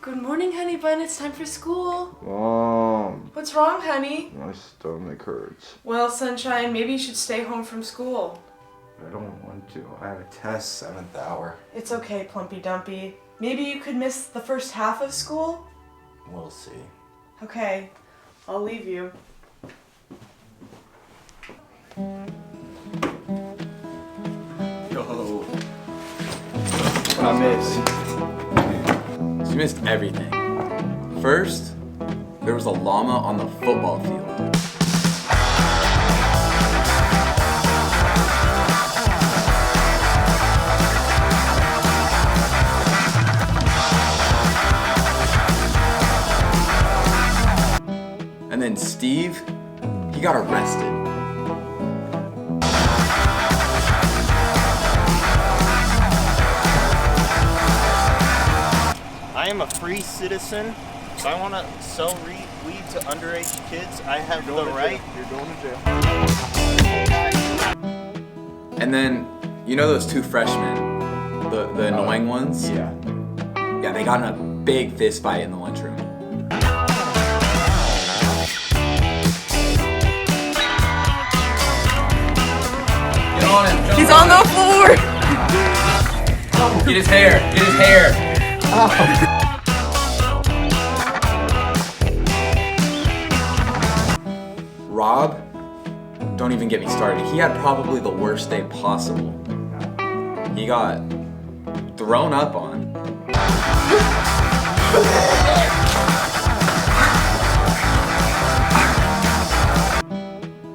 Good morning, honey bun. It's time for school. Mom. What's wrong, honey? My stomach hurts. Well, Sunshine, maybe you should stay home from school. I don't want to. I have a test 7th hour. It's okay, Plumpy Dumpy. Maybe you could miss the first half of school? We'll see. Okay, I'll leave you. Yo. I missed. She missed everything. First, there was a llama on the football field. And then Steve, he got arrested. I am a free citizen. If I want to sell weed to underage kids, I have the right. You're going to jail. And then, you know those two freshmen, the annoying ones? Yeah. Yeah, they got in a big fist fight in the lunchroom. Get on him. He's on the floor! Get his hair. Get his hair. Rob, don't even get me started. He had probably the worst day possible. He got thrown up on.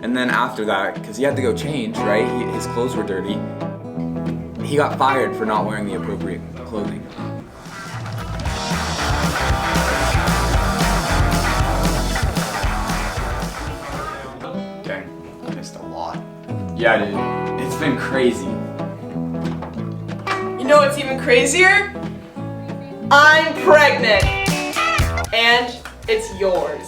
And then after that, because he had to go change, right? His clothes were dirty. He got fired for not wearing the appropriate clothing. Dang, I missed a lot. Yeah, dude. It's been crazy. You know what's even crazier? I'm pregnant! And it's yours.